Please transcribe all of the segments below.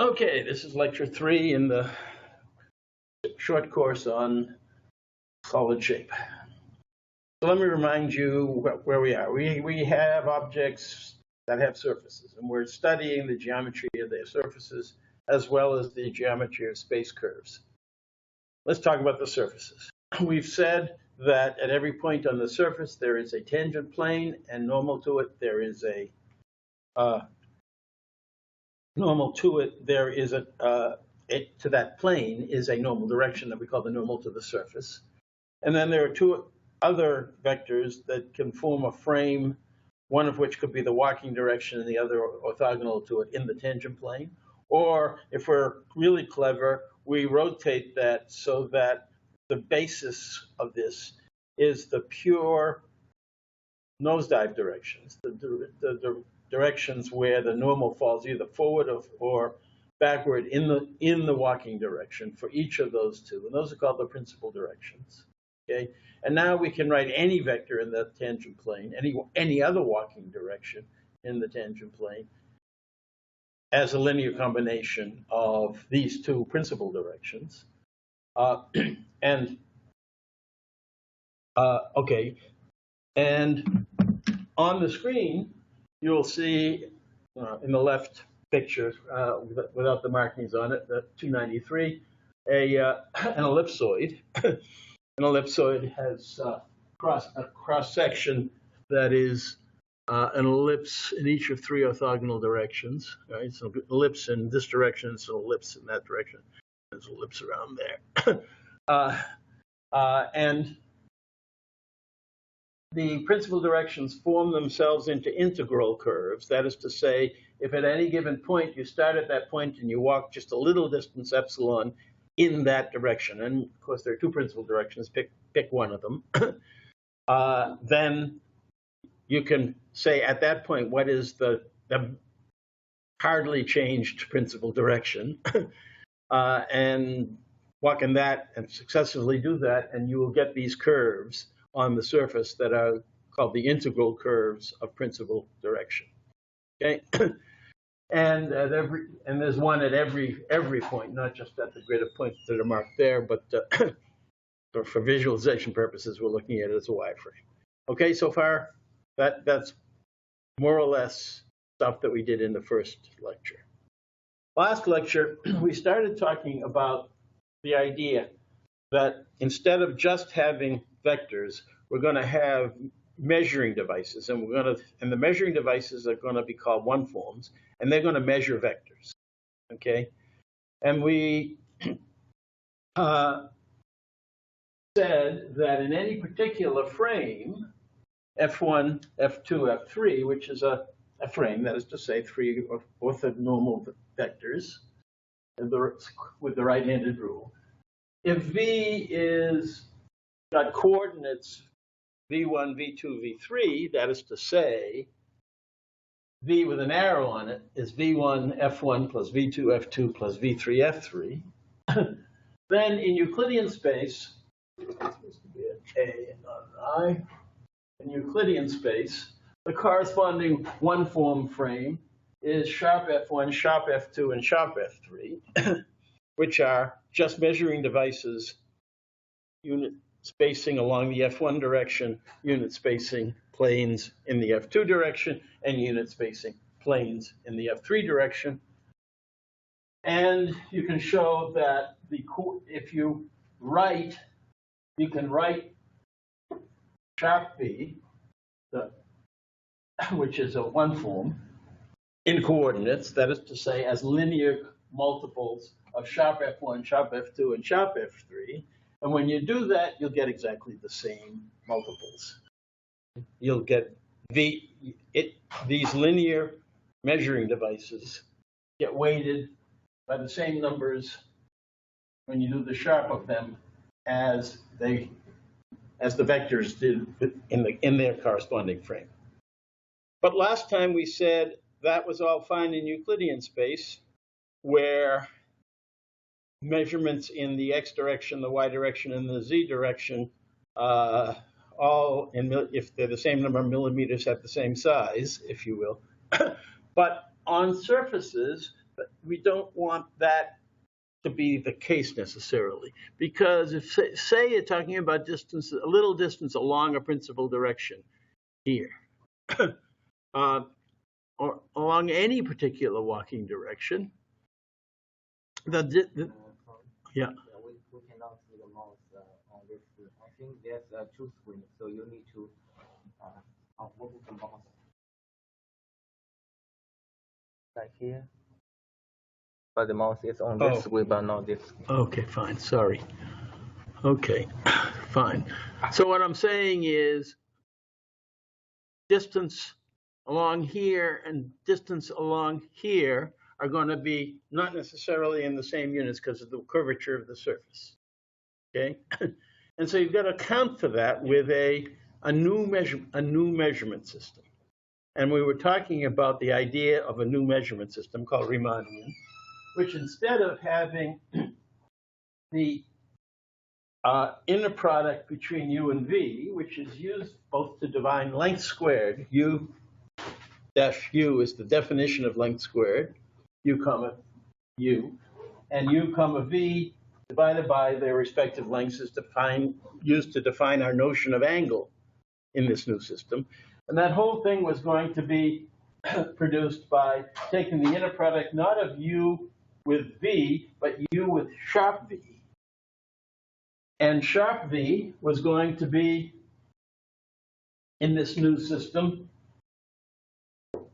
Okay, this is lecture 3 in the short course on solid shape. So let me remind you where we are. We have objects that have surfaces, and we're studying the geometry of their surfaces as well as the geometry of space curves. Let's talk about the surfaces. We've said that at every point on the surface there is a tangent plane, and normal to it there is a to that plane is a normal direction that we call the normal to the surface. And then there are two other vectors that can form a frame, one of which could be the walking direction and the other orthogonal to it in the tangent plane. Or if we're really clever, we rotate that so that the basis of this is the pure nosedive directions, the directions where the normal falls either forward or backward in the walking direction for each of those two, and those are called the principal directions. Okay, and now we can write any vector in the tangent plane, any other walking direction in the tangent plane, as a linear combination of these two principal directions. Okay, and on the screen you'll see in the left picture, without the markings on it, the 293, an ellipsoid. An ellipsoid has a cross section that is an ellipse in each of three orthogonal directions. Right? It's an ellipse in this direction, it's an ellipse in that direction. There's an ellipse around there. And the principal directions form themselves into integral curves. That is to say, if at any given point you start at that point and you walk just a little distance epsilon in that direction, and of course there are two principal directions, pick one of them, then you can say at that point what is the hardly changed principal direction, and walk in that and successively do that, and you will get these curves on the surface that are called the integral curves of principal direction. Okay, and there's one at every point, not just at the grid of points that are marked there, but for visualization purposes, we're looking at it as a wireframe. Okay, so far that's more or less stuff that we did in the first lecture. Last lecture, we started talking about the idea that instead of just having vectors, we're going to have measuring devices, and the measuring devices are going to be called one-forms, and they're going to measure vectors. Okay, and we said that in any particular frame, F1, F2, F3, which is a frame, that is to say, three orthonormal vectors with the right-handed rule. If V is got coordinates V1, V2, V3, that is to say, V with an arrow on it is V1, F1 plus V2, F2 plus V3, F3. Then in Euclidean space, it's supposed to be an A and not an I. In Euclidean space, the corresponding one-form frame is sharp F1, sharp F2, and sharp F3, which are just measuring devices, unit spacing along the F1 direction, unit spacing planes in the F2 direction, and unit spacing planes in the F3 direction. And you can show that if you can write sharp V, which is a one form, in coordinates, that is to say, as linear multiples of sharp F1, sharp F2, and sharp F3. And when you do that, you'll get exactly the same multiples. You'll get these linear measuring devices get weighted by the same numbers when you do the sharp of them as the vectors did in their corresponding frame. But last time we said that was all fine in Euclidean space, where measurements in the x direction, the y direction, and the z direction, all if they're the same number of millimeters, have the same size, if you will. But on surfaces, But we don't want that to be the case necessarily, because if say you're talking about distance, a little distance along a principal direction here, or along any particular walking direction, yeah. Yeah, we cannot see the mouse on this screen. I think there's two screens, so you need to move the mouse like here. But the mouse is on this screen, but not this screen. Okay, fine. Sorry. Okay, fine. So what I'm saying is distance along here and distance along here are going to be not necessarily in the same units because of the curvature of the surface. Okay, and so you've got to account for that with a new measurement system. And we were talking about the idea of a new measurement system called Riemannian, which instead of having the inner product between u and v, which is used both to define length squared, u dash u is the definition of length squared, u comma u, and u comma v divided by their respective lengths is used to define our notion of angle in this new system. And that whole thing was going to be produced by taking the inner product not of u with v, but u with sharp v. And sharp v was going to be, in this new system,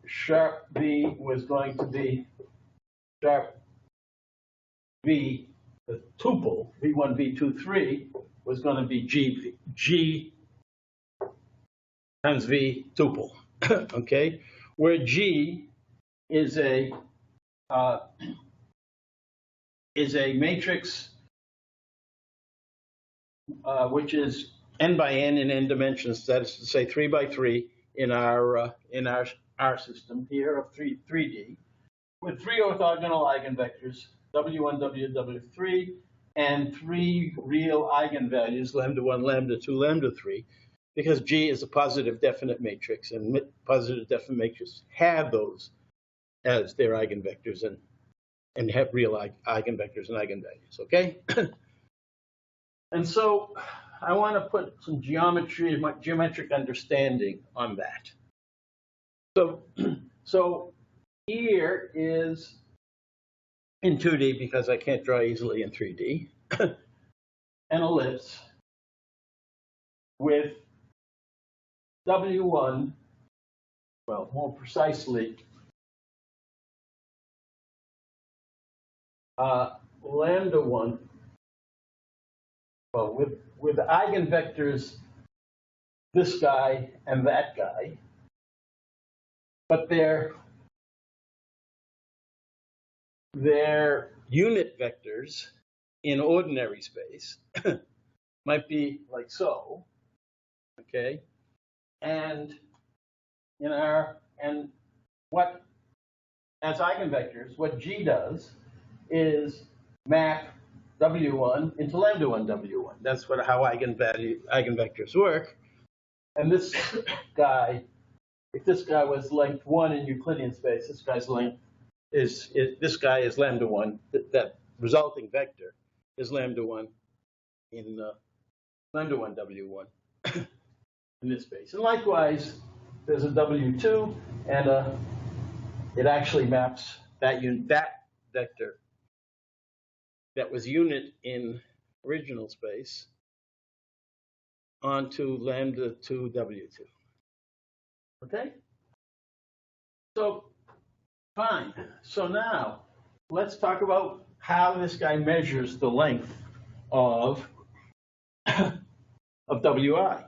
sharp v was going to be sharp v, the tuple, v1, v2, 3, was going to be g times v tuple, okay? Where g is a matrix which is n by n in n dimensions, that is to say 3 by 3 in our system here of 3D, with 3 orthogonal eigenvectors, W1, W3, and 3 real eigenvalues, lambda 1, lambda 2, lambda 3, because G is a positive definite matrix, and positive definite matrices have those as their eigenvectors and have real eigenvectors and eigenvalues, okay? And so I want to put some geometric understanding on that. So here is, in 2D, because I can't draw easily in 3D, an ellipse with W1, well, more precisely, lambda 1, well, with eigenvectors, this guy and that guy, but their unit vectors in ordinary space might be like so, okay? And what, as eigenvectors, what G does is map W1 into lambda 1 W1. That's how eigenvectors work. And this guy, if this guy was length 1 in Euclidean space, this guy's length this guy is lambda 1. That resulting vector is lambda 1 in lambda 1 W1 in this space. And likewise, there's a W2, and it actually maps that vector that was unit in original space onto lambda 2 W2. Okay? So, fine. So now, let's talk about how this guy measures the length of WI.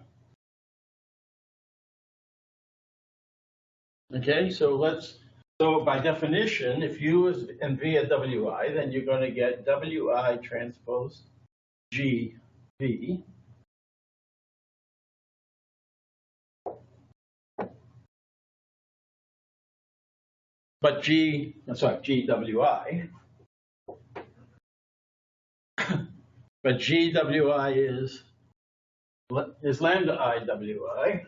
Okay, so by definition, if U and V are WI, then you're going to get WI transpose GV. But GWI. But GWI is lambda I WI.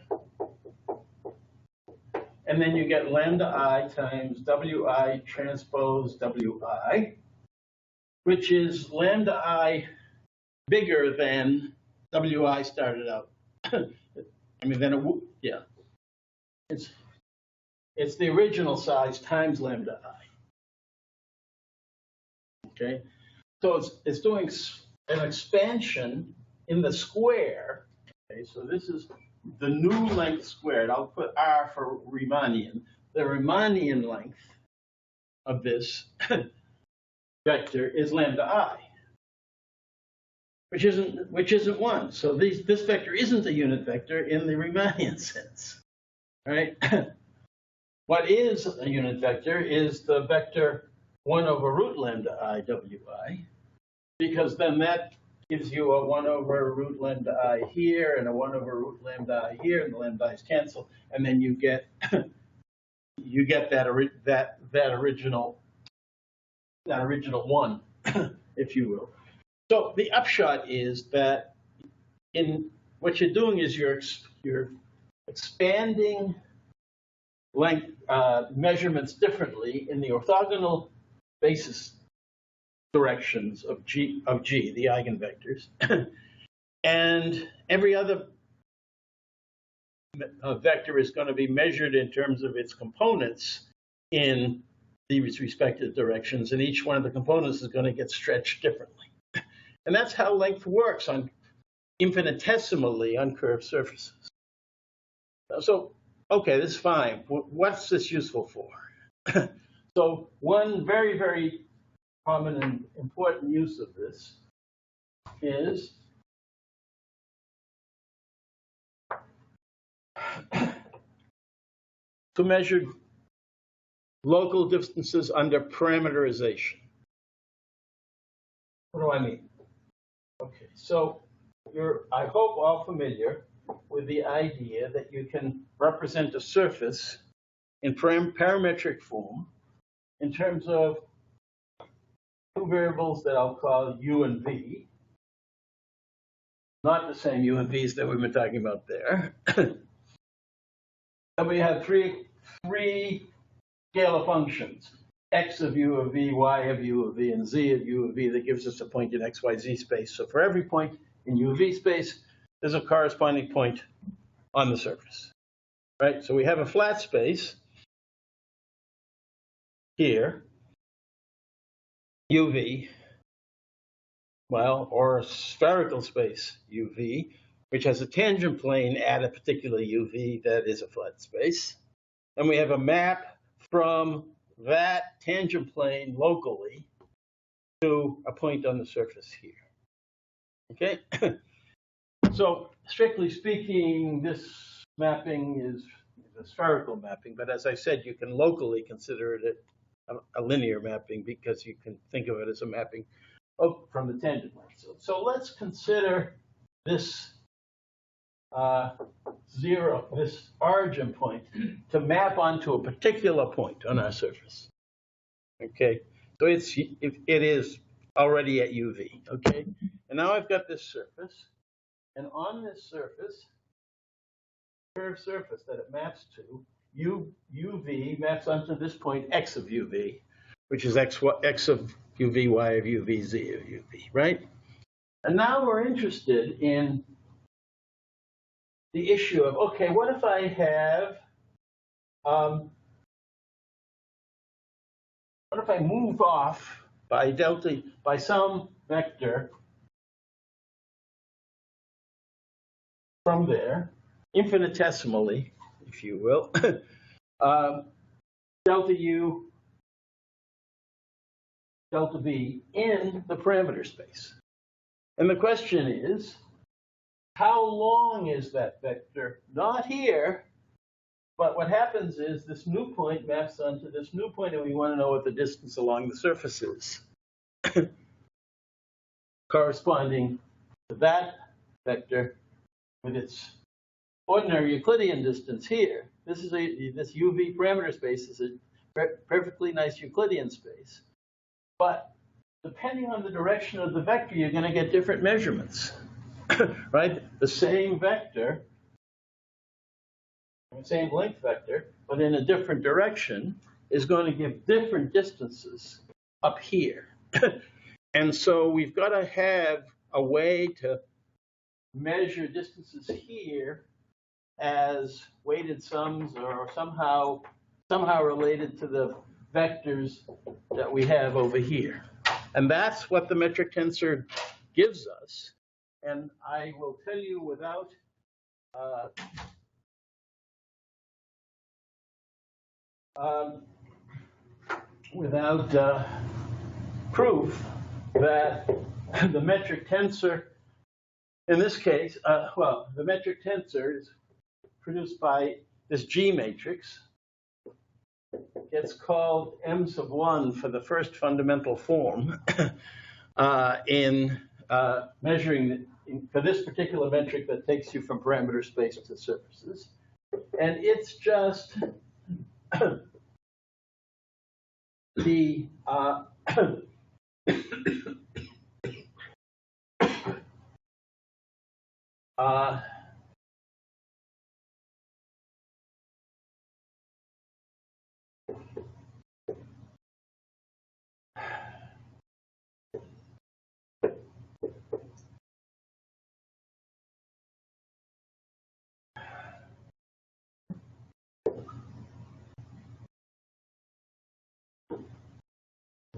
and then you get lambda I times Wi transpose Wi, which is lambda I bigger than Wi started out. I mean, then yeah, it's the original size times lambda I. Okay, so it's doing an expansion in the square. Okay, so this is the new length squared. I'll put R for Riemannian. The Riemannian length of this vector is lambda I, which isn't one. So this vector isn't a unit vector in the Riemannian sense, right? What is a unit vector is the vector 1 over root lambda I Wi, because then that gives you a 1 over root lambda I here and a 1 over root lambda I here, and the lambda i's cancel, and then you get that original one, if you will. So the upshot is that in what you're doing is you're expanding length measurements differently in the orthogonal basis directions of G, the eigenvectors, and every other vector is going to be measured in terms of its components in these respective directions, and each one of the components is going to get stretched differently. And that's how length works on infinitesimally on curved surfaces. So, okay, this is fine. What's this useful for? So one very, very common and important use of this is to measure local distances under parameterization. What do I mean? Okay, so you're, I hope, all familiar with the idea that you can represent a surface in parametric form in terms of two variables that I'll call u and v, not the same u and v's that we've been talking about there. And we have three scalar functions, x of u of v, y of u of v, and z of u of v, that gives us a point in x, y, z space. So for every point in u of v space, there's a corresponding point on the surface, right? So we have a flat space here, uv, well, or a spherical space uv, which has a tangent plane at a particular uv that is a flat space. And we have a map from that tangent plane locally to a point on the surface here. Okay? So strictly speaking, this mapping is a spherical mapping, but as I said, you can locally consider it a linear mapping because you can think of it as a mapping from the tangent line. So let's consider this this origin point to map onto a particular point on our surface. Okay, so it is already at UV. Okay, and now I've got this surface, and on this surface, curved surface that it maps to, UV maps onto this point x of UV, which is x of UV, y of UV, z of UV, right? And now we're interested in the issue of, okay, what if I have, what if I move off by some vector from there, infinitesimally, if you will, delta u, delta v in the parameter space. And the question is, how long is that vector? Not here, but what happens is this new point maps onto this new point, and we want to know what the distance along the surface is corresponding to that vector with its ordinary Euclidean distance here. This UV parameter space is a perfectly nice Euclidean space, but depending on the direction of the vector, you're going to get different measurements. Right? The same vector the same length vector, but in a different direction, is going to give different distances up here. And so we've got to have a way to measure distances here as weighted sums or somehow related to the vectors that we have over here. And that's what the metric tensor gives us. And I will tell you without proof that the metric tensor, in this case, the metric tensor is produced by this G matrix. It's called M sub 1 for the first fundamental form in measuring for this particular metric that takes you from parameter space to surfaces. And it's just the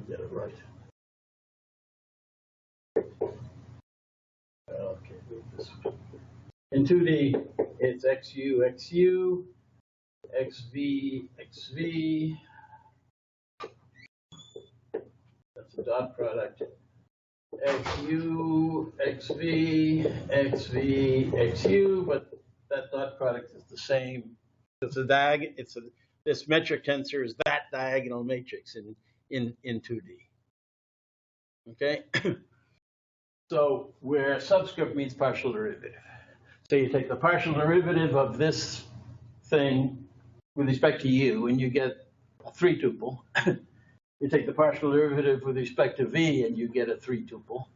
get it right. Okay, this in 2D, it's XU, XU, XV, XV. That's a dot product. XU, XV, XV, XU, but that dot product is the same. It's a this metric tensor is that diagonal matrix in 2D. Okay? So where subscript means partial derivative. So you take the partial derivative of this thing with respect to u, and you get a 3-tuple. You take the partial derivative with respect to v, and you get a 3-tuple.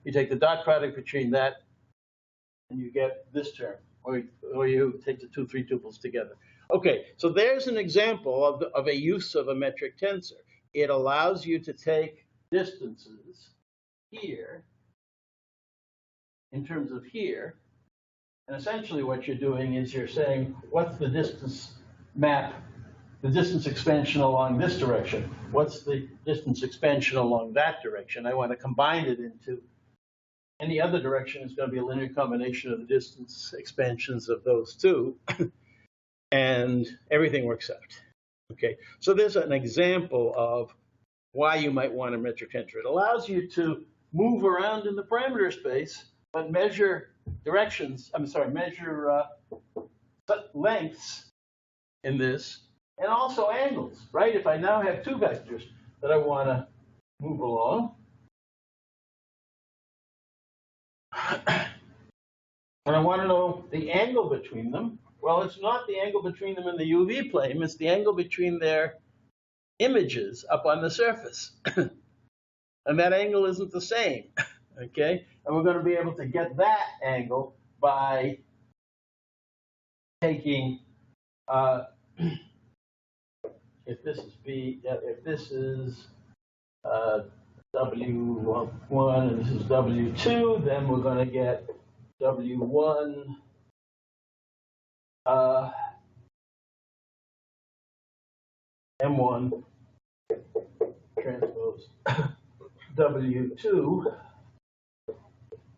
You take the dot product between that, and you get this term, or you take the two 3-tuples together. Okay, so there's an example of a use of a metric tensor. It allows you to take distances here, in terms of here, and essentially what you're doing is you're saying, what's the distance map, the distance expansion along this direction? What's the distance expansion along that direction? I want to combine it into any other direction. It's going to be a linear combination of the distance expansions of those two, and everything works out. Okay, so there's an example of why you might want a metric tensor. It allows you to move around in the parameter space, but measure measure lengths in this, and also angles, right? If I now have two vectors that I want to move along, and I want to know the angle between them, well, it's not the angle between them in the UV plane, it's the angle between their images up on the surface. And that angle isn't the same, okay? And we're going to be able to get that angle by taking, if this is if this is W1 and this is W2, then we're going to get W1 M1 transpose W2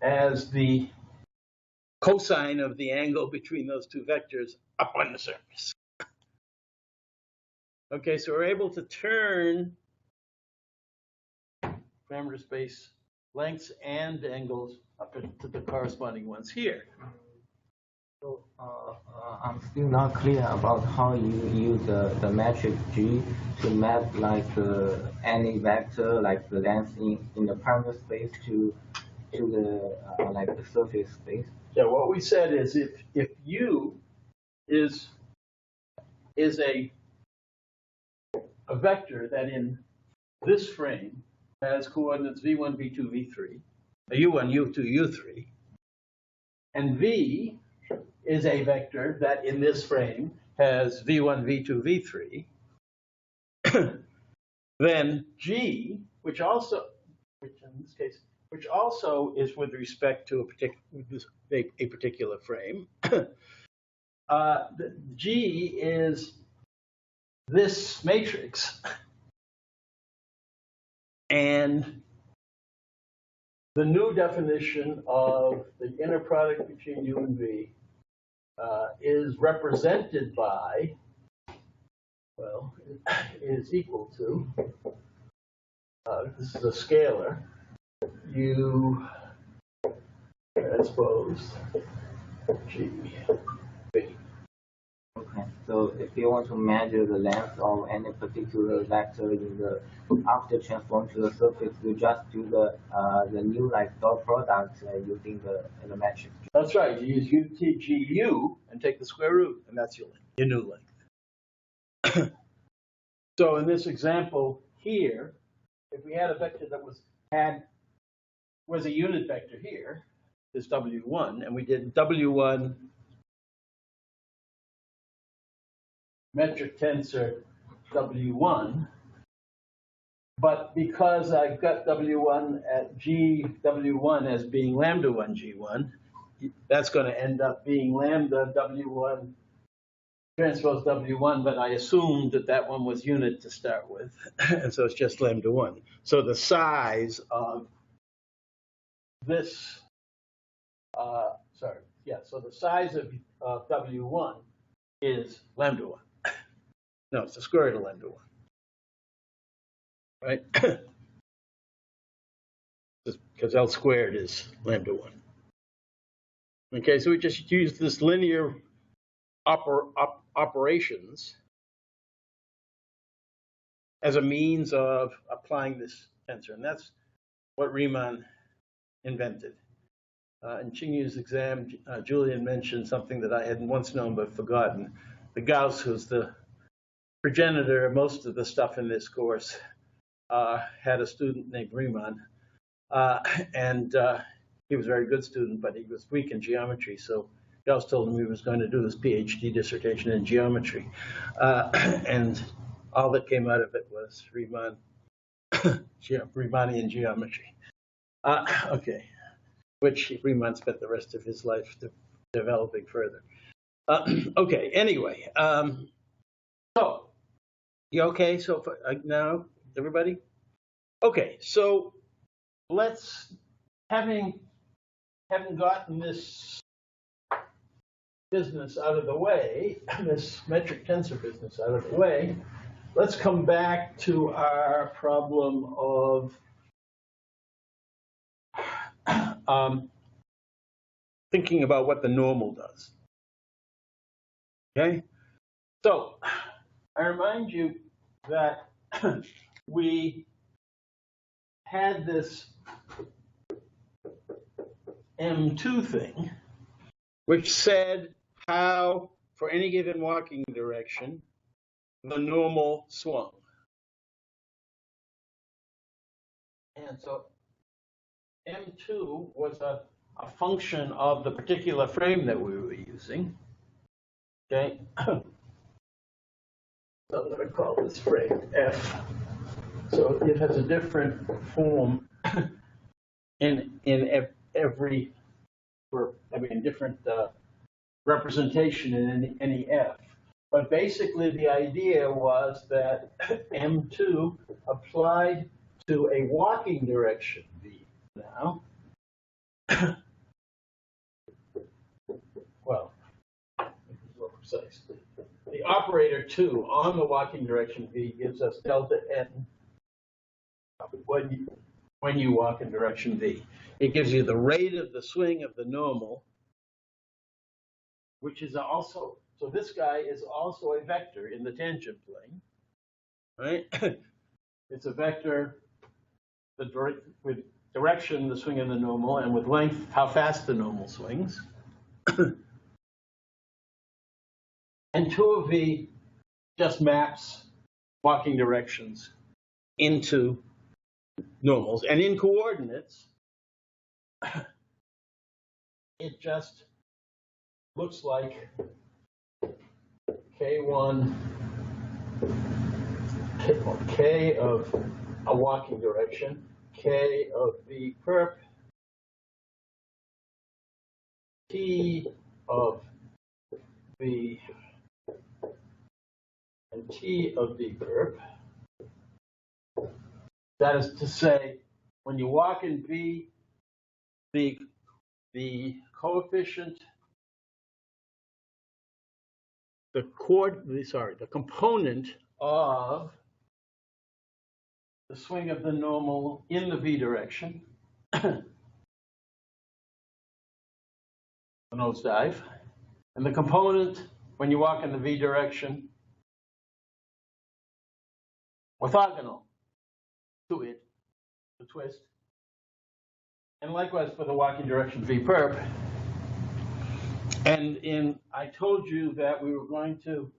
as the cosine of the angle between those two vectors up on the surface. Okay, so we're able to turn parameter space lengths and angles up to the corresponding ones here. So I'm still not clear about how you use the metric G to map like any vector, like the length in the parameter space to the like the surface space. Yeah, what we said is if U is a vector that in this frame has coordinates v1, v2, v3, u1, u2, u3, and v is a vector that in this frame has v1, v2, v3. Then G, which in this case, which also is with respect to a particular frame. G is this matrix, and the new definition of the inner product between U and V is represented by, well, is equal to, this is a scalar, U transposed G V. Okay, so if you want to measure the length of any particular vector in the after transform to the surface, you just do the new like dot product using the metric. That's right. You use UTGU and take the square root, and that's your new length. So in this example here, if we had a vector that was a unit vector here, this W1, and we did W1 metric tensor W1, but because I've got W1 at GW1 as being lambda 1 G1, that's going to end up being lambda W1 transpose W1, but I assumed that that one was unit to start with, and so it's just lambda 1. So the size of this, so the size of W1 is lambda 1. No, it's the square root of lambda 1. Right? Because L squared is lambda 1. Okay, so we just use this linear operations as a means of applying this tensor, and that's what Riemann invented. In Qingyu's exam, Julian mentioned something that I had once known but forgotten. The Gauss, who's the progenitor of most of the stuff in this course, had a student named Riemann, and he was a very good student, but he was weak in geometry, so Gauss told him he was going to do his PhD dissertation in geometry, and all that came out of it was Riemannian geometry. Okay, which Riemann spent the rest of his life developing further. Okay, anyway, so you okay? So now, everybody? Okay, so let's, having gotten this business out of the way, this metric tensor business out of the way, let's come back to our problem of thinking about what the normal does. Okay? So, I remind you that we had this M2 thing, which said how, for any given walking direction, the normal swung. And so M2 was a function of the particular frame that we were using. Okay? So I'm going to call this frame F. So it has a different form in every, different representation in any F. But basically the idea was that M2 applied to a walking direction V now. Well, more precisely. The operator 2 on the walking direction V gives us delta n when you walk in direction V. It gives you the rate of the swing of the normal, which is also, so this guy is also a vector in the tangent plane, right? It's a vector with direction, the swing of the normal, and with length, how fast the normal swings. And 2 of V just maps walking directions into normals. And in coordinates, it just looks like K1, K of a walking direction, K of V perp, T of V, and T of V perp. That is to say, when you walk in V, the coefficient, the component of the swing of the normal in the V direction, the nosedive, and the component when you walk in the V direction, orthogonal to it, the twist. And likewise for the walking direction V perp. And I told you that we were going to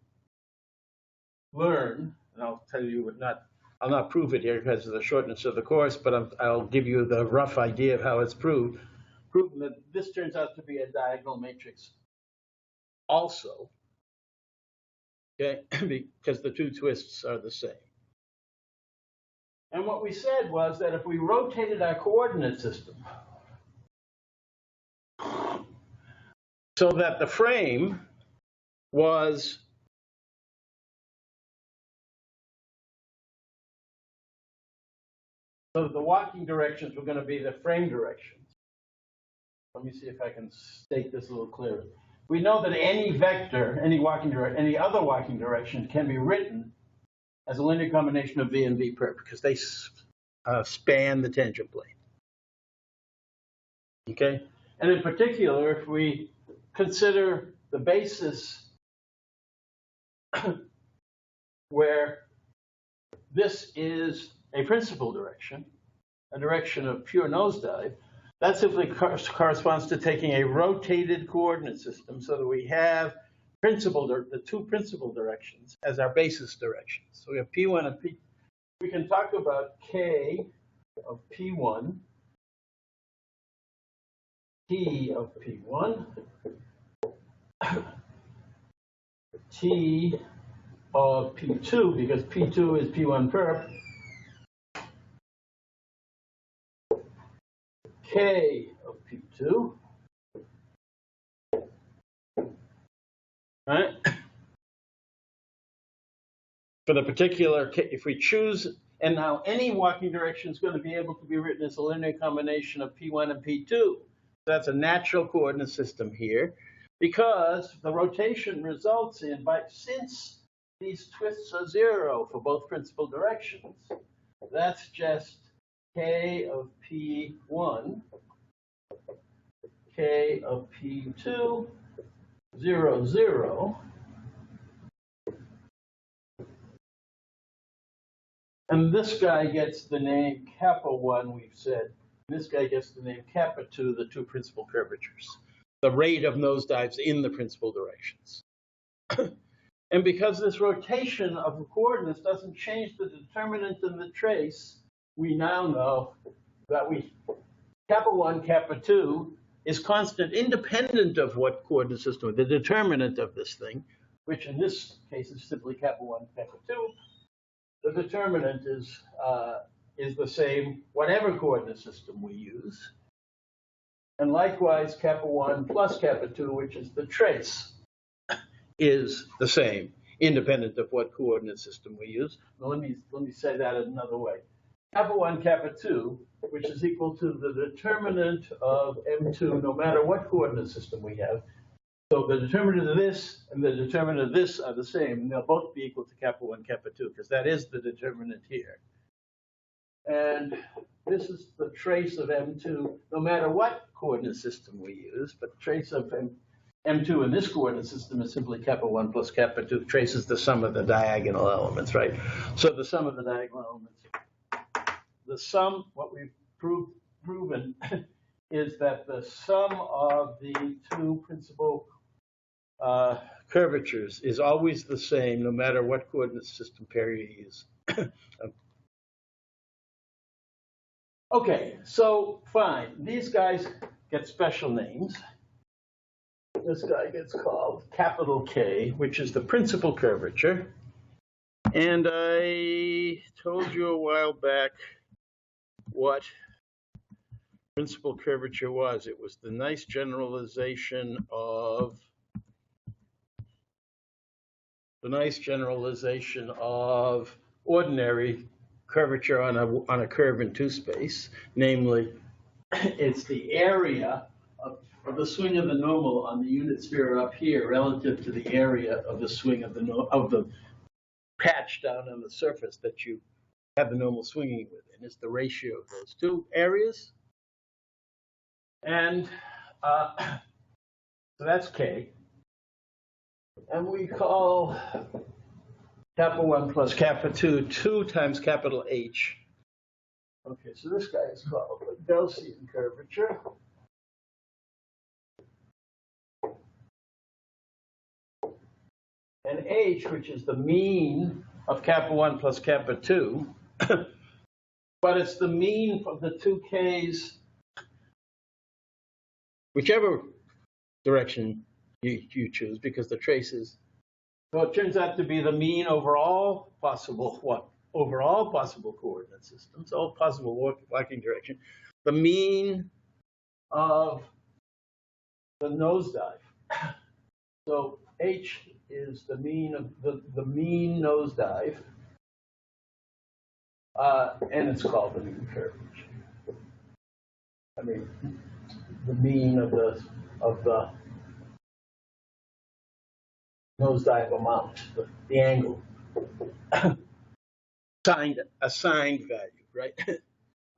learn, and I'll tell you I'll not prove it here because of the shortness of the course, but I'll give you the rough idea of how it's proven that this turns out to be a diagonal matrix also, okay, because the two twists are the same. And what we said was that if we rotated our coordinate system so that the frame was so the walking directions were going to be the frame directions. Let me see if I can state this a little clearer. We know that any vector, any other walking direction can be written as a linear combination of V and V perp because they span the tangent plane. Okay? And in particular, if we consider the basis where this is a principal direction, a direction of pure nosedive, that simply corresponds to taking a rotated coordinate system so that we have the two principal directions as our basis directions. So we have P1 and P. We can talk about K of P1, T of P1, T of P2, because P2 is P1 perp, K of P2, right? For the particular, if we choose, and now any walking direction is going to be able to be written as a linear combination of P1 and P2. That's a natural coordinate system here, because the rotation results in, since these twists are zero for both principal directions, that's just K of P1, K of P2, 0, 0. And this guy gets the name kappa 1, we've said. This guy gets the name kappa 2, the two principal curvatures, the rate of nosedives in the principal directions. And because this rotation of the coordinates doesn't change the determinant and the trace, we now know that kappa 1, kappa 2 is constant independent of what coordinate system, the determinant of this thing, which in this case is simply kappa 1, kappa 2. The determinant is the same whatever coordinate system we use. And likewise, kappa 1 plus kappa 2, which is the trace, is the same, independent of what coordinate system we use. Now, let me say that another way. Kappa 1, kappa 2, which is equal to the determinant of M2, no matter what coordinate system we have. So the determinant of this and the determinant of this are the same. And they'll both be equal to kappa 1, kappa 2, because that is the determinant here. And this is the trace of M2, no matter what coordinate system we use. But the trace of M2 in this coordinate system is simply kappa 1 plus kappa 2. Trace is the sum of the diagonal elements, right? So the sum of the diagonal elements. The sum, what we've proven, is that the sum of the two principal curvatures is always the same, no matter what coordinate system pair you use. Okay, so fine. These guys get special names. this guy gets called capital K, which is the principal curvature. And I told you a while back what principal curvature was. It was the nice generalization of ordinary curvature on a curve in two space. Namely, it's the area of the swing of the normal on the unit sphere up here relative to the area of the swing of the patch down on the surface that you have the normal swinging with, and it's the ratio of those two areas. And so that's K. And we call kappa 1 plus kappa 2 2 times capital H. Okay, so this guy is called the Gaussian curvature. And H, which is the mean of kappa 1 plus kappa 2, but it's the mean of the two Ks, whichever direction you choose, because the traces. So it turns out to be the mean over all possible coordinate systems, all possible walking direction, the mean of the nosedive. So H is the mean of the mean nosedive, and it's called the mean curvature. I mean, the mean of the nosedive amount, the angle, assigned value, right?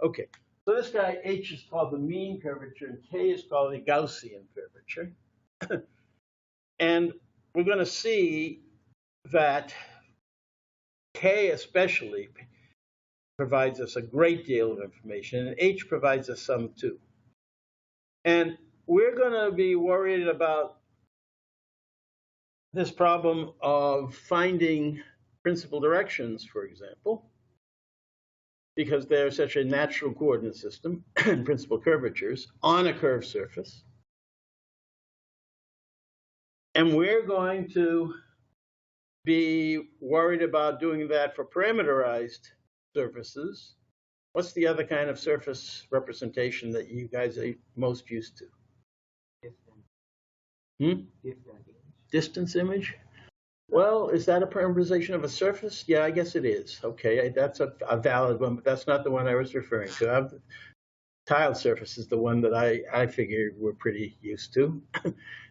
Okay, so this guy H is called the mean curvature, and K is called the Gaussian curvature. And we're going to see that K especially provides us a great deal of information, and H provides us some too. And we're going to be worried about this problem of finding principal directions, for example, because they're such a natural coordinate system and principal curvatures on a curved surface. And we're going to be worried about doing that for parameterized surfaces. What's the other kind of surface representation that you guys are most used to? Distance image? Well, is that a parameterization of a surface? Yeah, I guess it is. Okay, that's a valid one, but that's not the one I was referring to. Tiled surface is the one that I figured we're pretty used to.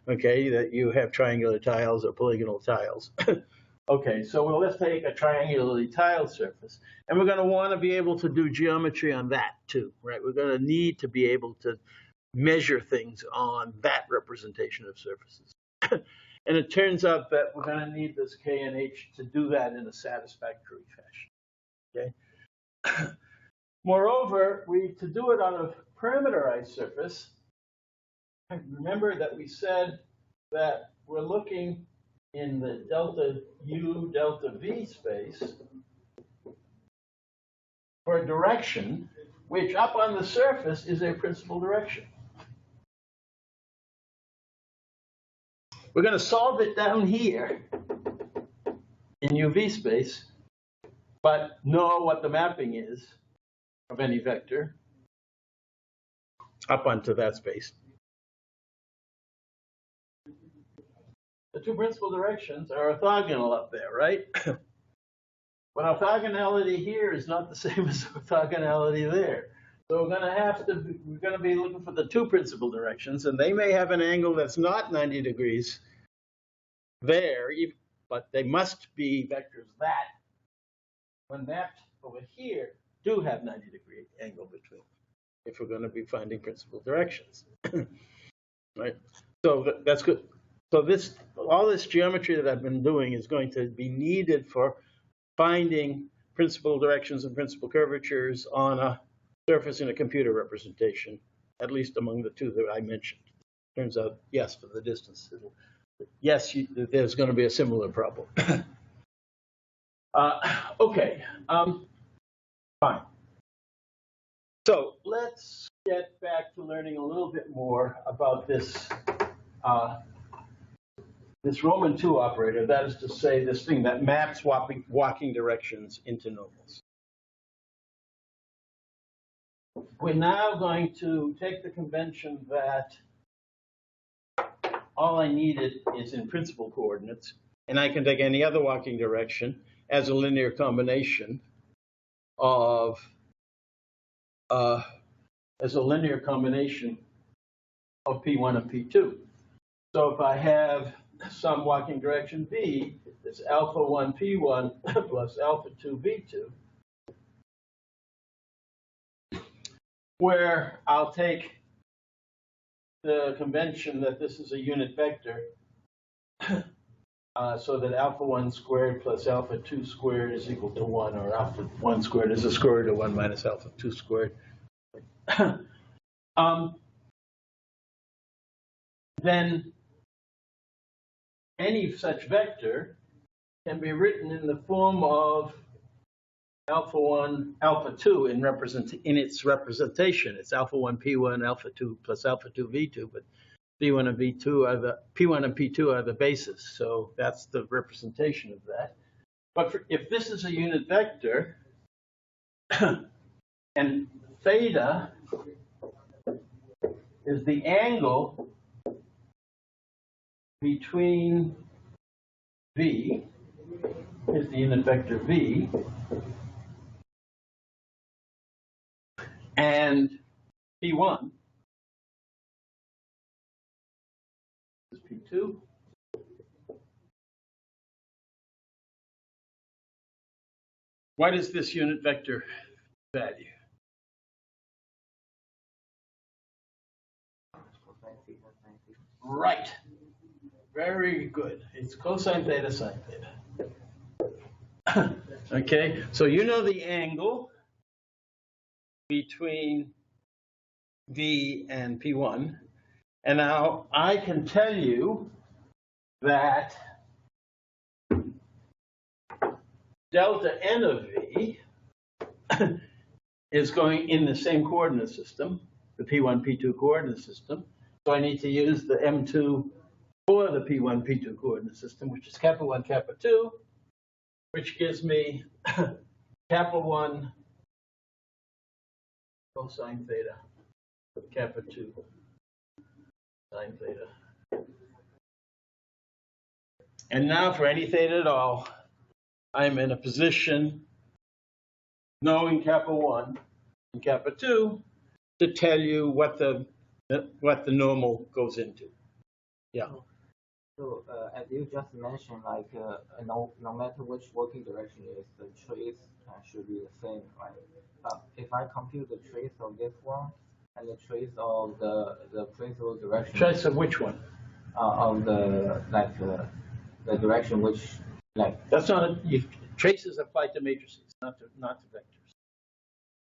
Okay, that you have triangular tiles or polygonal tiles. Okay, so let's take a triangularly tiled surface, and we're going to want to be able to do geometry on that too, right? We're going to need to be able to measure things on that representation of surfaces. And it turns out that we're going to need this K and H to do that in a satisfactory fashion. Okay. Moreover, to do it on a parameterized surface, remember that we said that we're looking in the delta U, delta V space for a direction which up on the surface is a principal direction. We're going to solve it down here in UV space, but know what the mapping is of any vector up onto that space. The two principal directions are orthogonal up there, right? But orthogonality here is not the same as orthogonality there. So we're going to be looking for the two principal directions, and they may have an angle that's not 90 degrees there, but they must be vectors that, when mapped over here, do have 90-degree angle between them, if we're going to be finding principal directions. Right? So that's good. So all this geometry that I've been doing is going to be needed for finding principal directions and principal curvatures on a surface in a computer representation, at least among the two that I mentioned. Turns out, yes, for the distance. Yes, there's going to be a similar problem. Okay, fine. So let's get back to learning a little bit more about this this Roman 2 operator, that is to say, this thing that maps walking directions into normals. We're now going to take the convention that all I needed is in principal coordinates, and I can take any other walking direction as a linear combination of P1 and P2. So if I have some walking direction B, it's alpha 1 P1 plus alpha 2 V2, where I'll take the convention that this is a unit vector, so that alpha 1 squared plus alpha 2 squared is equal to 1, or alpha 1 squared is the square root of 1 minus alpha 2 squared. Then any such vector can be written in the form of alpha 1, alpha 2 in its representation. It's alpha 1 P1 alpha 2 plus alpha 2 V2, but P1 and P2 are the basis, so that's the representation of that. But if this is a unit vector, and theta is the angle between V, is the unit vector V, and P1, is P2. What is this unit vector value? Right. Very good. It's cosine theta sine theta. Okay, so you know the angle between V and P1. And now I can tell you that delta n of V is going in the same coordinate system, the P1, P2 coordinate system. So I need to use the M2 for the P1, P2 coordinate system, which is kappa 1, kappa 2, which gives me kappa 1 cosine theta, kappa 2 sine theta. And now for any theta at all, I'm in a position, knowing kappa 1 and kappa 2, to tell you what the normal goes into. Yeah. So as you just mentioned, like no matter which working direction is, the trace should be the same, right? If I compute the trace of this one and the trace of the principal direction. Trace of which one? Of the direction which That's not traces apply to matrices, not to vectors.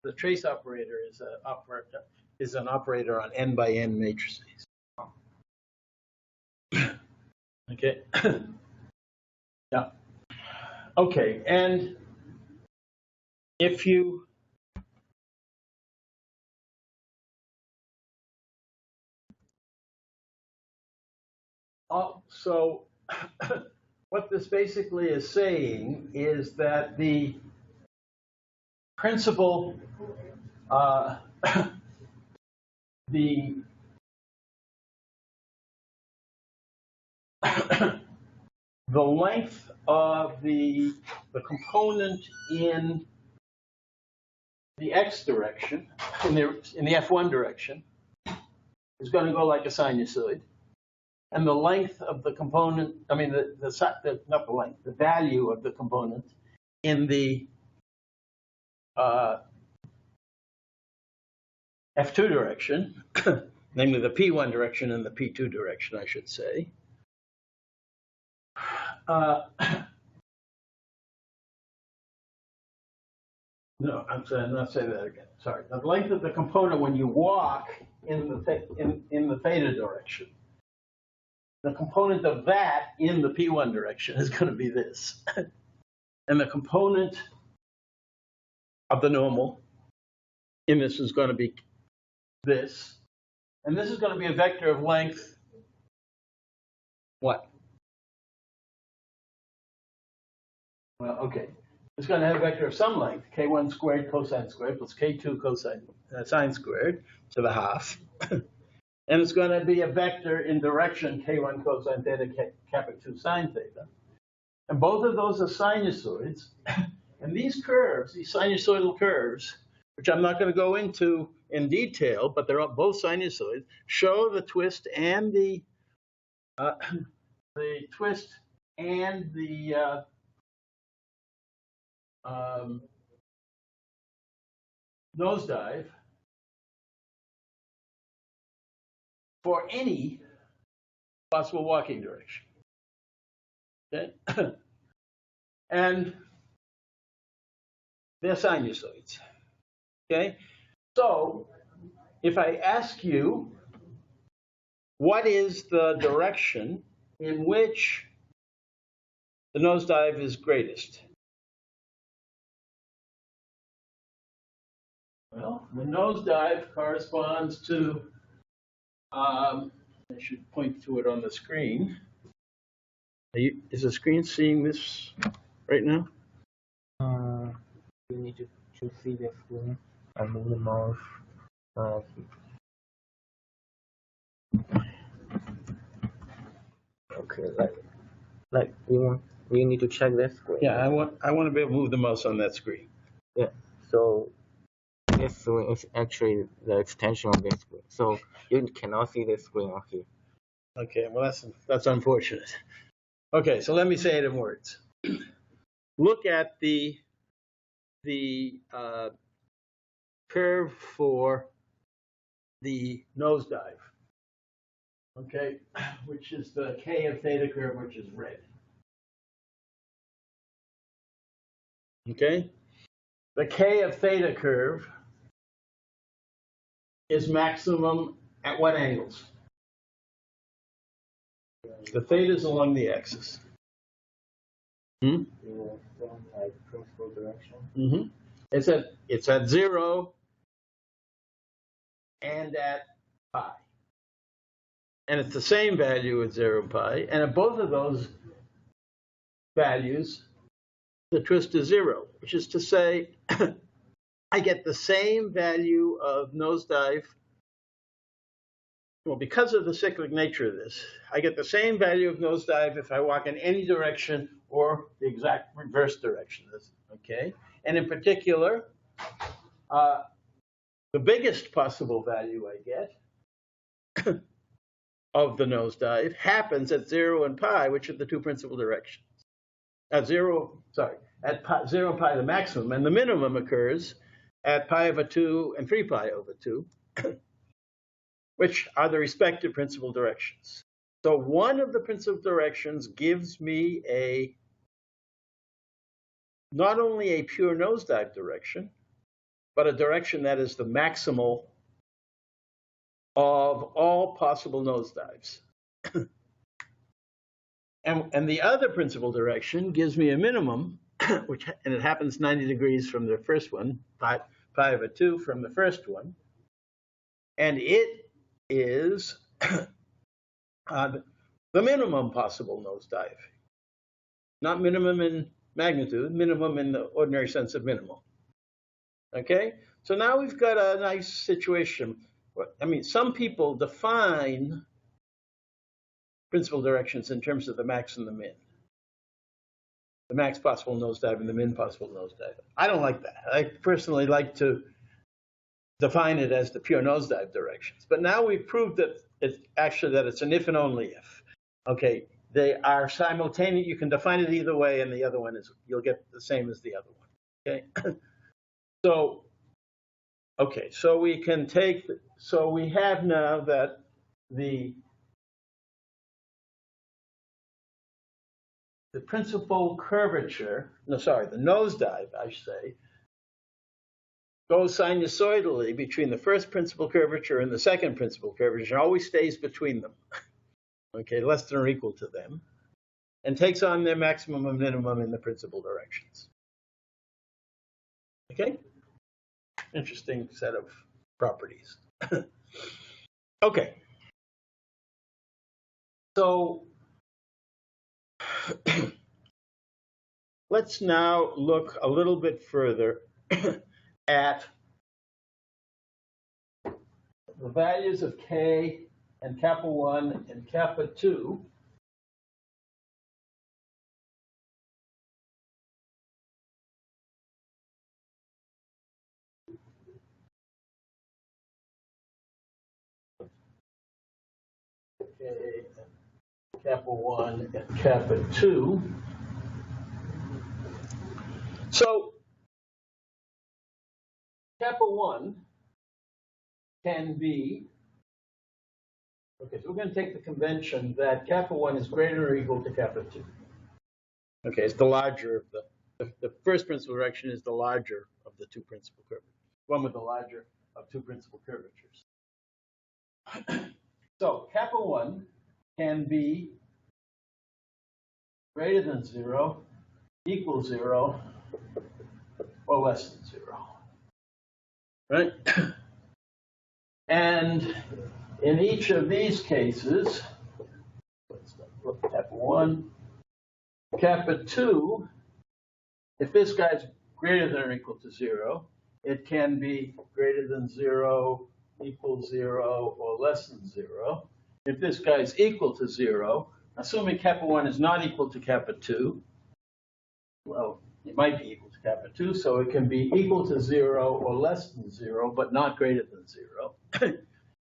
The trace operator is an operator on n by n matrices. Okay. Yeah. Okay, and if you so what this basically is saying is that the principal the length of the component in the x direction, in the f1 direction, is going to go like a sinusoid, and the length of the component, I mean not the length, the value of the component in the f2 direction, namely the p1 direction and the p2 direction, I should say. No, I'm not saying that again. Sorry. The length of the component when you walk in the theta direction, the component of that in the P1 direction is going to be this. And the component of the normal in this is going to be this. And this is going to be a vector of length, what? Well, okay. It's going to have a vector of some length, k1 squared cosine squared plus k2 cosine sine squared to the half. And it's going to be a vector in direction k1 cosine theta kappa 2 sine theta. And both of those are sinusoids. And these curves, these sinusoidal curves, which I'm not going to go into in detail, but they're both sinusoids, show the twist and the nosedive for any possible walking direction. Okay? And they're sinusoids. Okay? So if I ask you, what is the direction in which the nosedive is greatest? Well, the nosedive corresponds to, I should point to it on the screen. Is the screen seeing this right now? You need to see the screen and move the mouse. Okay, like you need to check that screen. Yeah, I want to be able to move the mouse on that screen. Yeah, so this screen is actually the extension of this screen. So you cannot see the screen on here. Okay, well that's unfortunate. Okay, so let me say it in words. Look at the curve for the nosedive. Okay, which is the k of theta curve, which is red. Okay, the k of theta curve is maximum at what angles? The theta is along the axis. From like principal direction. Mm-hmm. It's at 0 and at pi. And it's the same value at 0 pi. And at both of those values, the twist is 0, which is to say, I get the same value of nosedive. Well, because of the cyclic nature of this, I get the same value of nosedive if I walk in any direction or the exact reverse direction. Okay? And in particular, the biggest possible value I get of the nosedive happens at 0 and pi, which are the two principal directions. At 0 and pi, the maximum, and the minimum occurs at pi over 2 and 3 pi over 2, which are the respective principal directions. So one of the principal directions gives me not only a pure nosedive direction, but a direction that is the maximal of all possible nosedives. and the other principal direction gives me a minimum, and it happens 90 degrees from the first one, pi over 2 from the first one, and it is the minimum possible nosedive. Not minimum in magnitude, minimum in the ordinary sense of minimal. Okay? So now we've got a nice situation. I mean, some people define principal directions in terms of the max and the min. The max possible nosedive and the min possible nosedive. I don't like that. I personally like to define it as the pure nosedive directions. But now we've proved that it's an if and only if. Okay, they are simultaneous. You can define it either way, and the other one you'll get the same as the other one. Okay, so we can take. So we have now that the principal curvature. The nosedive, I should say, goes sinusoidally between the first principal curvature and the second principal curvature, and always stays between them. Okay, less than or equal to them, and takes on their maximum and minimum in the principal directions. Okay? Interesting set of properties. Okay. So let's now look a little bit further at the values of K and kappa 1 and kappa 2. K, kappa 1 and kappa 2. So kappa 1 can be, okay, so we're going to take the convention that kappa 1 is greater or equal to kappa 2. Okay, it's the larger of the first principal direction is the larger of the two principal curvatures, one with the larger of two principal curvatures. So kappa 1 can be greater than 0, equal 0, or less than 0. Right? And in each of these cases, let's look at kappa 1, kappa 2, if this guy's greater than or equal to 0, it can be greater than 0, equal 0, or less than 0. If this guy's equal to 0, assuming kappa 1 is not equal to kappa 2, well, it might be equal to kappa 2, so it can be equal to 0 or less than 0, but not greater than 0.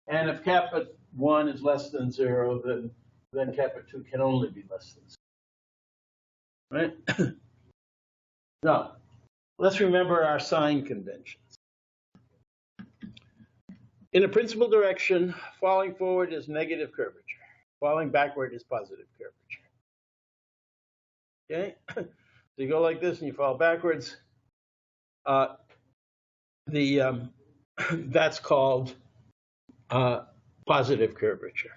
And if kappa 1 is less than 0, then kappa 2 can only be less than 0. Right? Now, let's remember our sign conventions. In a principal direction, falling forward is negative curvature. Falling backward is positive curvature. Okay? So you go like this and you fall backwards. That's called positive curvature.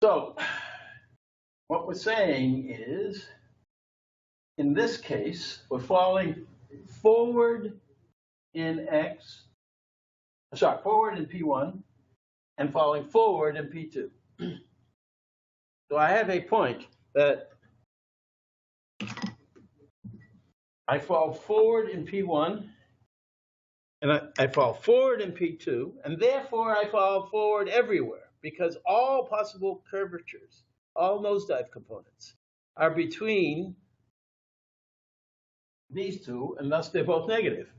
So what we're saying is, in this case, we're falling forward in forward in P1 and falling forward in P2. So I have a point that I fall forward in P1 and I fall forward in P2, and therefore I fall forward everywhere because all possible curvatures, all nosedive components, are between these two, and thus they're both negative.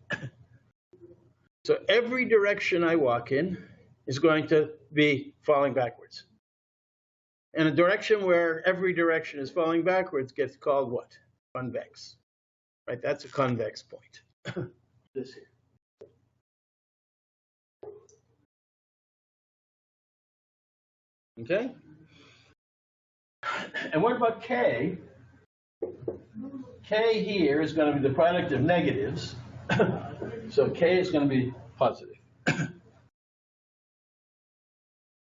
So every direction I walk in is going to be falling backwards. And a direction where every direction is falling backwards gets called what? Convex. Right? That's a convex point. This here. Okay? And what about K? K here is going to be the product of negatives. So K is going to be positive.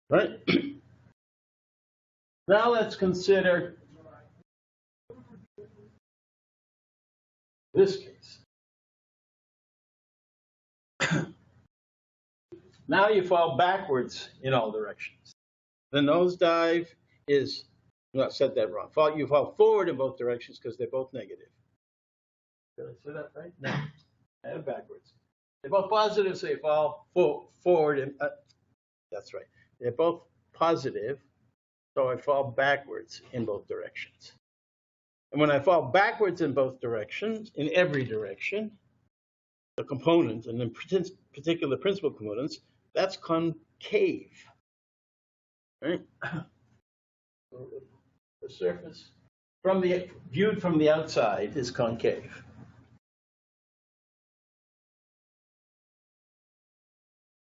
Right? Now let's consider this case. Now you fall backwards in all directions. The nosedive is, no, I said that wrong. You fall forward in both directions because they're both negative. Did I say that right? No, I had it backwards. They're both positive, so you fall forward. And that's right. They're both positive, so I fall backwards in both directions. And when I fall backwards in both directions, in every direction, the component, and in particular principal components, that's concave. Right? The surface viewed from the outside is concave.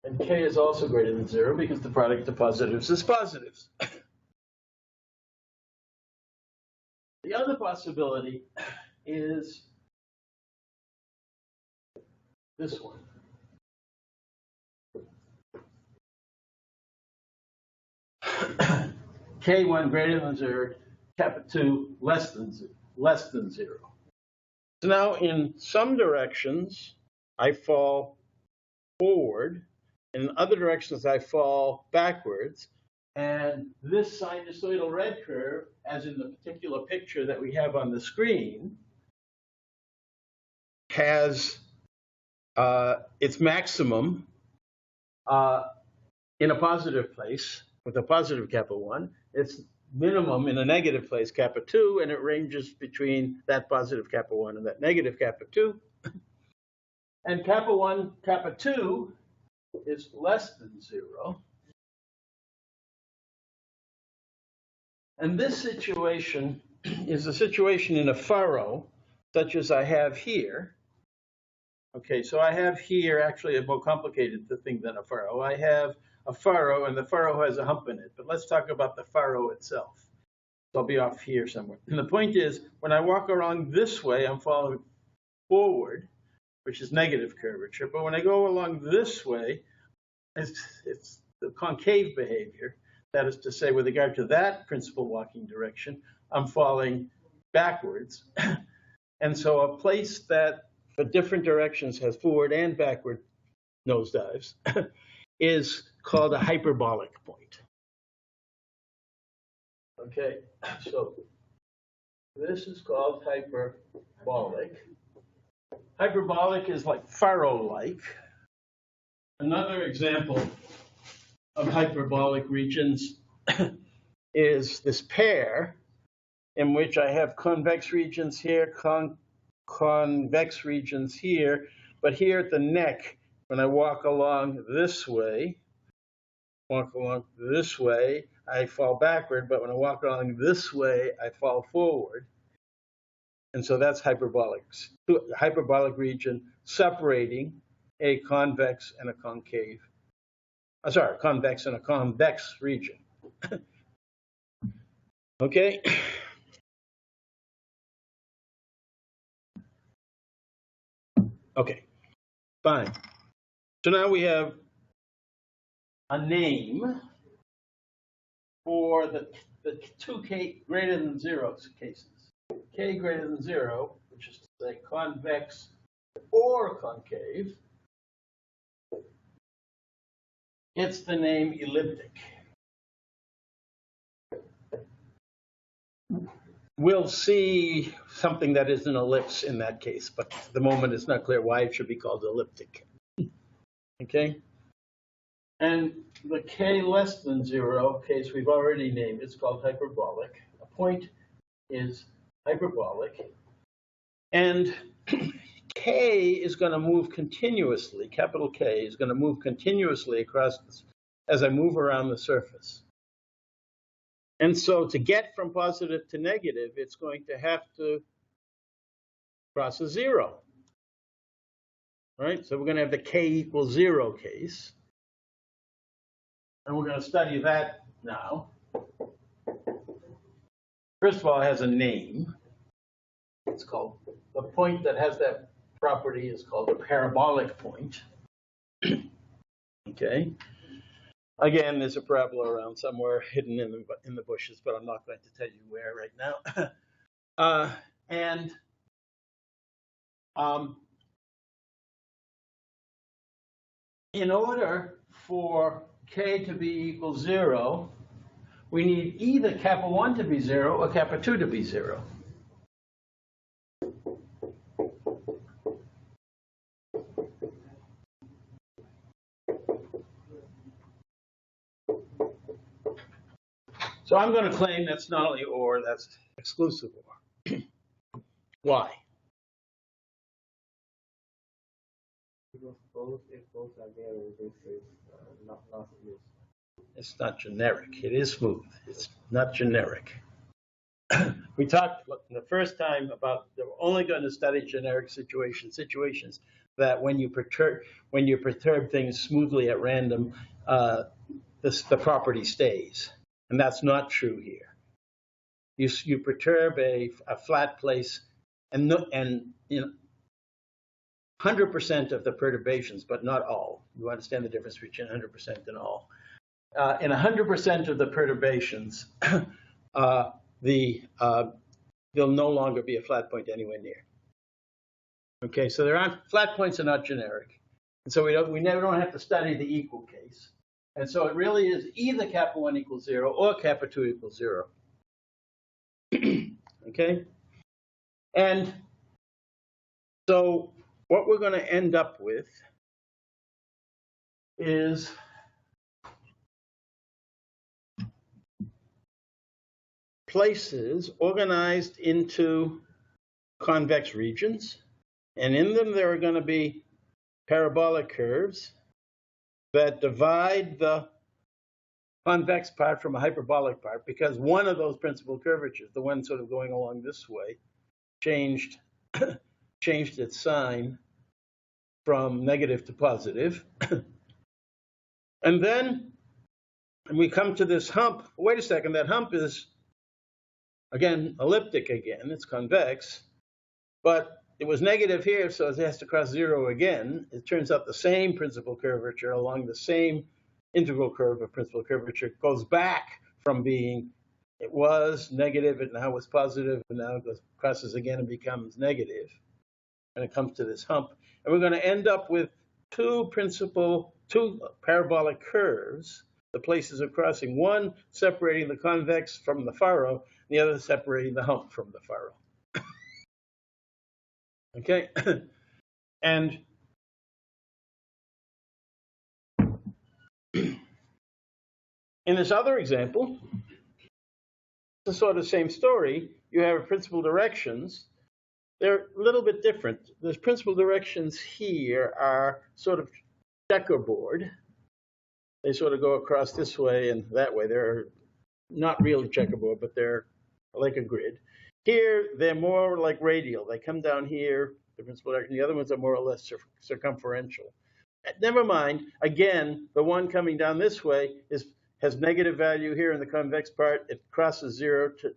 And K is also greater than 0 because the product of positives is positives. The other possibility is this one. K1 greater than 0, kappa 2 less than 0. So now in some directions, I fall forward. In other directions, I fall backwards. And this sinusoidal red curve as in the particular picture that we have on the screen, has its maximum in a positive place with a positive kappa 1, its minimum in a negative place, kappa 2, and it ranges between that positive kappa 1 and that negative kappa 2. And kappa 1, kappa 2 is less than 0. And this situation is a situation in a furrow, such as I have here. Okay, so I have here actually a more complicated thing than a furrow. I have a furrow, and the furrow has a hump in it. But let's talk about the furrow itself. I'll be off here somewhere. And the point is, when I walk along this way, I'm falling forward, which is negative curvature. But when I go along this way, it's the concave behavior. That is to say, with regard to that principal walking direction, I'm falling backwards. And so a place that for different directions has forward and backward nosedives is called a hyperbolic point. Okay, so this is called hyperbolic. Hyperbolic is like furrow-like. Another example of hyperbolic regions is this pair in which I have convex regions here, convex regions here, but here at the neck, when I walk along this way, I fall backward, but when I walk along this way, I fall forward. And so that's hyperbolic region separating a convex and a concave. Convex and a convex region. Okay. Okay, fine. So now we have a name for the two k greater than 0 cases. K greater than 0, which is to say convex or concave. It's the name elliptic. We'll see something that is an ellipse in that case, but at the moment it's not clear why it should be called elliptic. Okay? And the k less than 0 case we've already named, it's called hyperbolic. A point is hyperbolic. And k is going to move continuously, capital K is going to move continuously across this as I move around the surface. And so to get from positive to negative, it's going to have to cross a 0. Right? So we're going to have the k equals 0 case. And we're going to study that now. First of all, it has a name. It's called, the point that has that property is called a parabolic point. Okay. Again, there's a parabola around somewhere hidden in the bushes, but I'm not going to tell you where right now. In order for k to be equal 0, we need either kappa 1 to be 0 or kappa 2 to be 0. So I'm going to claim that's not only or, that's exclusive or. Why? Because if both are there, this is not used. It's not generic. It is smooth. It's not generic. We talked the first time about that we're only going to study generic situations that when you perturb things smoothly at random, the property stays. And that's not true here. You perturb a flat place, and 100% of the perturbations, but not all. You understand the difference between 100% and all. In 100% of the perturbations, there'll no longer be a flat point anywhere near. Okay, so flat points are not generic, and so we never don't have to study the equal case. And so it really is either kappa 1 equals 0 or kappa 2 equals 0. Okay? And so what we're going to end up with is places organized into convex regions, and in them there are going to be parabolic curves that divide the convex part from a hyperbolic part, because one of those principal curvatures, the one sort of going along this way, changed its sign from negative to positive. And then we come to this hump. Wait a second, that hump is, again, elliptic again. It's convex. But it was negative here, so it has to cross zero again. It turns out the same principal curvature along the same integral curve of principal curvature goes back from being, it was negative, it now was positive, and now it crosses again and becomes negative. And it comes to this hump. And we're going to end up with two parabolic curves, the places of crossing, one separating the convex from the furrow, the other separating the hump from the furrow. Okay? And in this other example, it's the sort of same story. You have principal directions. They're a little bit different. The principal directions here are sort of checkerboard. They sort of go across this way and that way. They're not really checkerboard, but they're like a grid. Here, they're more like radial. They come down here, the principal direction. The other ones are more or less circumferential. Never mind. Again, the one coming down this way has negative value here in the convex part. It crosses zero to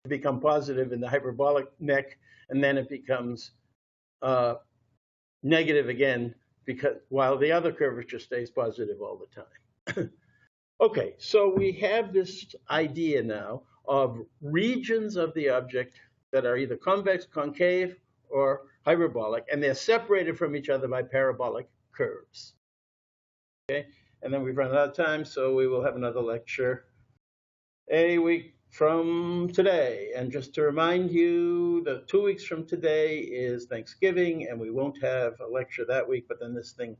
become positive in the hyperbolic neck, and then it becomes negative again, because while the other curvature stays positive all the time. Okay, so we have this idea now of regions of the object that are either convex, concave, or hyperbolic, and they're separated from each other by parabolic curves. Okay, and then we've run out of time, so we will have another lecture a week from today. And just to remind you, the 2 weeks from today is Thanksgiving, and we won't have a lecture that week, but then this thing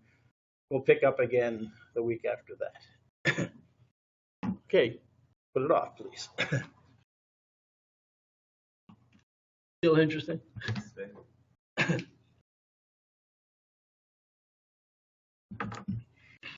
will pick up again the week after that. Okay, put it off, please. Still interesting?